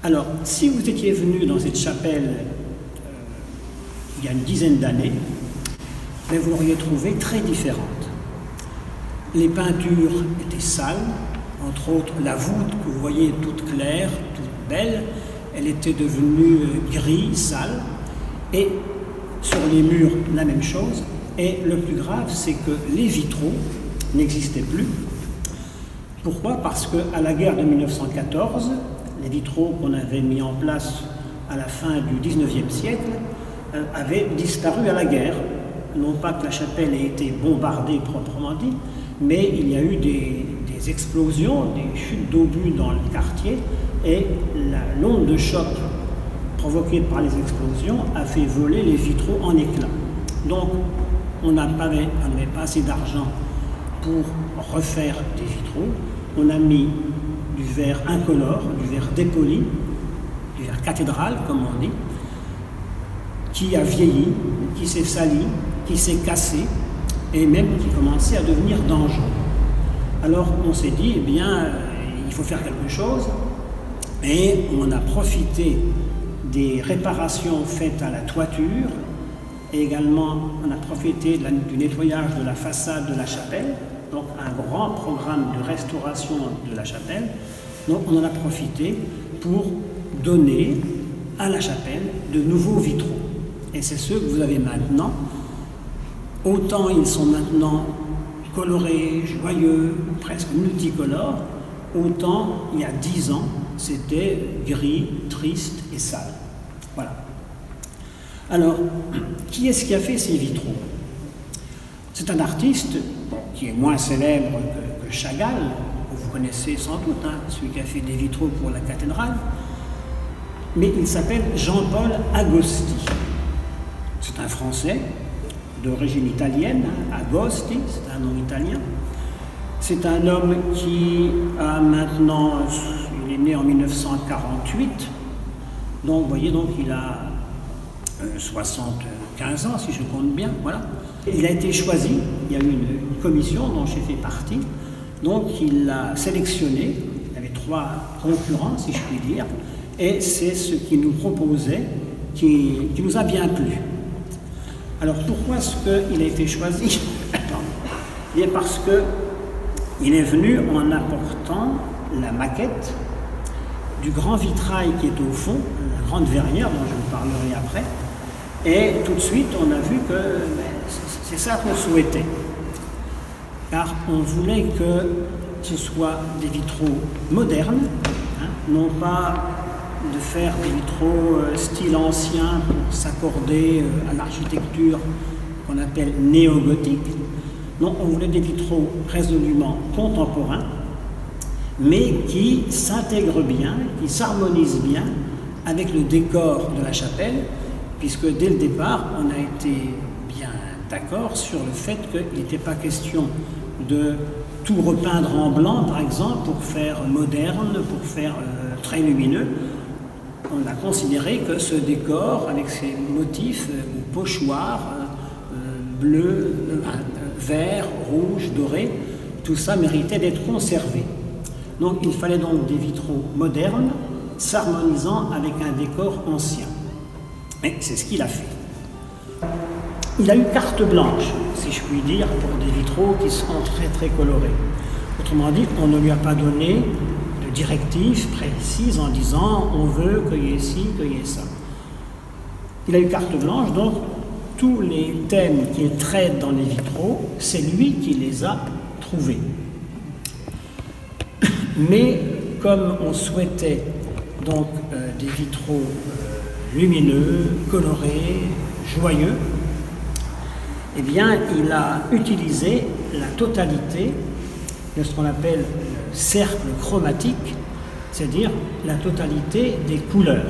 Alors, si vous étiez venu dans cette chapelle il y a une dizaine d'années, vous l'auriez trouvée très différente. Les peintures étaient sales, entre autres la voûte que vous voyez toute claire, toute belle, elle était devenue gris, sale, et sur les murs la même chose. Et le plus grave, c'est que les vitraux n'existaient plus. Pourquoi? Parce qu'à la guerre de 1914, les vitraux qu'on avait mis en place à la fin du XIXe siècle avaient disparu à la guerre. Non pas que la chapelle ait été bombardée proprement dit, mais il y a eu des explosions, des chutes d'obus dans le quartier, et l'onde de choc provoquée par les explosions a fait voler les vitraux en éclats. Donc on n'avait pas assez d'argent pour refaire des vitraux. On a mis du verre incolore, du verre dépoli, du verre cathédrale comme on dit, qui a vieilli, qui s'est sali, qui s'est cassé et même qui commençait à devenir dangereux. Alors on s'est dit, eh bien, il faut faire quelque chose, et on a profité des réparations faites à la toiture, et également on a profité du nettoyage de la façade de la chapelle, donc un grand programme de restauration de la chapelle. Donc on en a profité pour donner à la chapelle de nouveaux vitraux. Et c'est ceux que vous avez maintenant. Autant ils sont maintenant colorés, joyeux, presque multicolores, autant il y a 10 ans, c'était gris, triste et sale. Voilà. Alors, qui est-ce qui a fait ces vitraux? C'est un artiste qui est moins célèbre que Chagall, que vous connaissez sans doute, hein, celui qui a fait des vitraux pour la cathédrale, mais il s'appelle Jean-Paul Agosti. C'est un Français d'origine italienne, hein, Agosti, c'est un nom italien. C'est un homme qui a maintenant, il est né en 1948, donc vous voyez, donc il a 75 ans si je compte bien, voilà. Il a été choisi, il y a eu une commission dont j'ai fait partie, donc il l'a sélectionné, il y avait 3 concurrents si je puis dire, et c'est ce qu'il nous proposait qui nous a bien plu. Alors pourquoi est-ce qu'il a été choisi? Bien parce qu'il est venu en apportant la maquette du grand vitrail qui est au fond, la grande verrière dont je vous parlerai après, et tout de suite on a vu que c'est ça qu'on souhaitait, car on voulait que ce soit des vitraux modernes, hein, non pas de faire des vitraux style ancien pour s'accorder à l'architecture qu'on appelle néo-gothique. Non, on voulait des vitraux résolument contemporains, mais qui s'intègrent bien, qui s'harmonisent bien avec le décor de la chapelle, puisque dès le départ, on a été bien d'accord sur le fait qu'il n'était pas question de tout repeindre en blanc, par exemple, pour faire moderne, pour faire très lumineux. On a considéré que ce décor, avec ses motifs pochoirs, bleu, vert, rouge, doré, tout ça méritait d'être conservé. Donc il fallait donc des vitraux modernes, s'harmonisant avec un décor ancien. Et c'est ce qu'il a fait. Il a eu carte blanche, si je puis dire, pour des vitraux qui sont très très colorés. Autrement dit, on ne lui a pas donné de directives précises en disant on veut qu'il y ait ci, qu'il y ait ça. Il a eu carte blanche, donc tous les thèmes qu'il traite dans les vitraux, c'est lui qui les a trouvés. Mais comme on souhaitait donc des vitraux lumineux, colorés, joyeux, eh bien il a utilisé la totalité de ce qu'on appelle le cercle chromatique, c'est-à-dire la totalité des couleurs.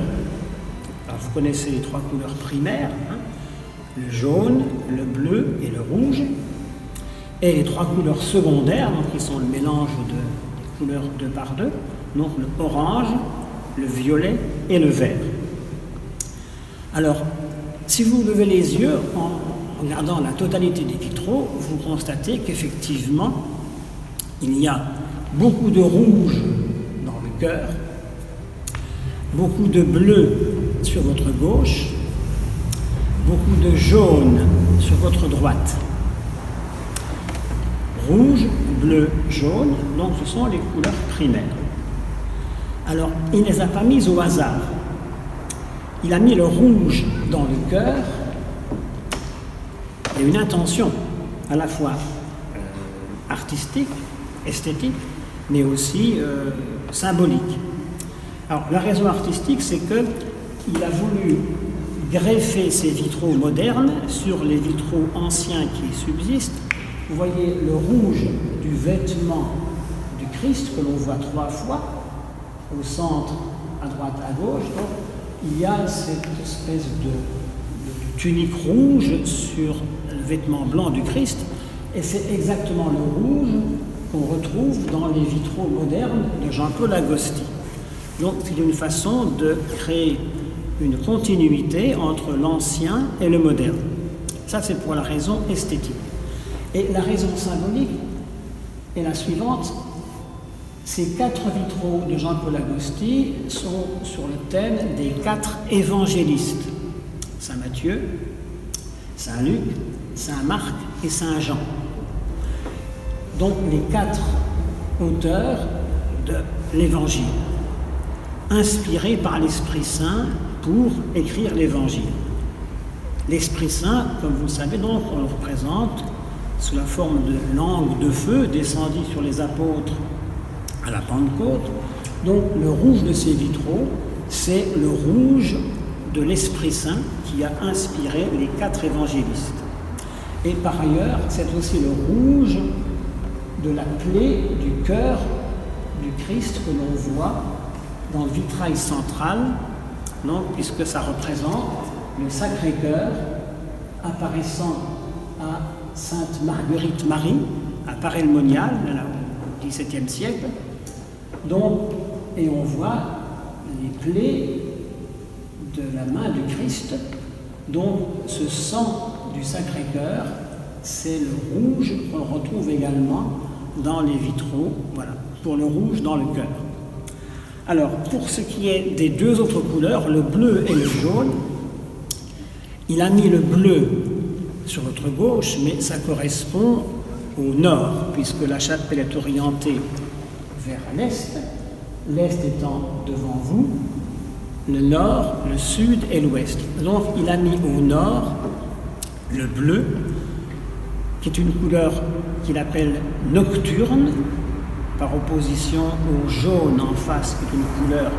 Alors vous connaissez les 3 couleurs primaires, hein, le jaune, le bleu et le rouge, et les 3 couleurs secondaires, donc qui sont le mélange des couleurs 2 par 2, donc le orange, le violet et le vert. Alors, si vous levez les yeux en regardant la totalité des vitraux, vous constatez qu'effectivement, il y a beaucoup de rouge dans le cœur, beaucoup de bleu sur votre gauche, beaucoup de jaune sur votre droite. Rouge, bleu, jaune, donc ce sont les couleurs primaires. Alors, il ne les a pas mises au hasard. Il a mis le rouge dans le cœur. Il y a une intention à la fois artistique, esthétique, mais aussi symbolique. Alors, la raison artistique, c'est qu'il a voulu greffer ces vitraux modernes sur les vitraux anciens qui subsistent. Vous voyez le rouge du vêtement du Christ que l'on voit 3 fois, au centre, à droite, à gauche. Donc, il y a cette espèce de tunique rouge sur le vêtement blanc du Christ, et c'est exactement le rouge qu'on retrouve dans les vitraux modernes de Jean-Paul Agosti. Donc, c'est une façon de créer une continuité entre l'ancien et le moderne. Ça, c'est pour la raison esthétique. Et la raison symbolique est la suivante. Ces 4 vitraux de Jean-Paul Agosti sont sur le thème des 4 évangélistes. Saint Matthieu, Saint Luc, Saint Marc et Saint Jean. Donc les 4 auteurs de l'Évangile, inspirés par l'Esprit Saint pour écrire l'Évangile. L'Esprit Saint, comme vous le savez, donc, on le représente sous la forme de langue de feu descendue sur les apôtres à la Pentecôte. Donc le rouge de ces vitraux, c'est le rouge de l'Esprit Saint qui a inspiré les 4 évangélistes. Et par ailleurs, c'est aussi le rouge de la plaie du cœur du Christ que l'on voit dans le vitrail central, donc, puisque ça représente le Sacré-Cœur apparaissant à Sainte Marguerite Marie, à Paray-le-Monial, au XVIIe siècle. Donc, et on voit les plaies de la main du Christ. Donc, ce sang du Sacré-Cœur, c'est le rouge qu'on retrouve également dans les vitraux, voilà, pour le rouge dans le cœur. Alors, pour ce qui est des 2 autres couleurs, le bleu et le jaune, il a mis le bleu sur votre gauche, mais ça correspond au nord, puisque la chapelle est orientée vers l'est, l'est étant devant vous, le nord, le sud et l'ouest. Donc il a mis au nord le bleu, qui est une couleur qu'il appelle nocturne, par opposition au jaune en face, qui est une couleur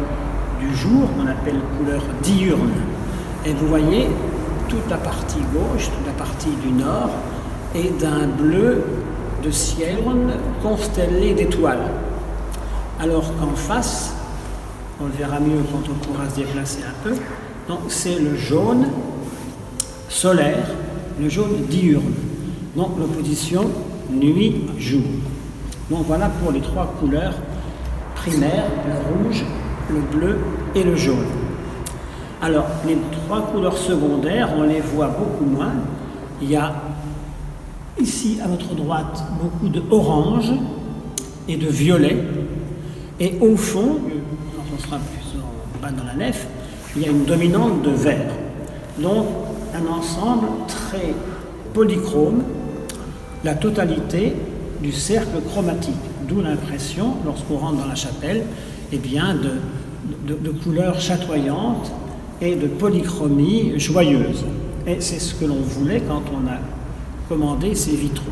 du jour, qu'on appelle couleur diurne. Et vous voyez, toute la partie gauche, toute la partie du nord, est d'un bleu de ciel constellé d'étoiles. Alors qu'en face, on le verra mieux quand on pourra se déplacer un peu, donc c'est le jaune solaire, le jaune diurne. Donc l'opposition nuit-jour. Donc voilà pour les 3 couleurs primaires, le rouge, le bleu et le jaune. Alors les 3 couleurs secondaires, on les voit beaucoup moins. Il y a ici à notre droite beaucoup de orange et de violet. Et au fond, quand on sera plus en bas dans la nef, il y a une dominante de vert. Donc un ensemble très polychrome, la totalité du cercle chromatique, d'où l'impression, lorsqu'on rentre dans la chapelle, eh bien de couleurs chatoyantes et de polychromie joyeuse. Et c'est ce que l'on voulait quand on a commandé ces vitraux.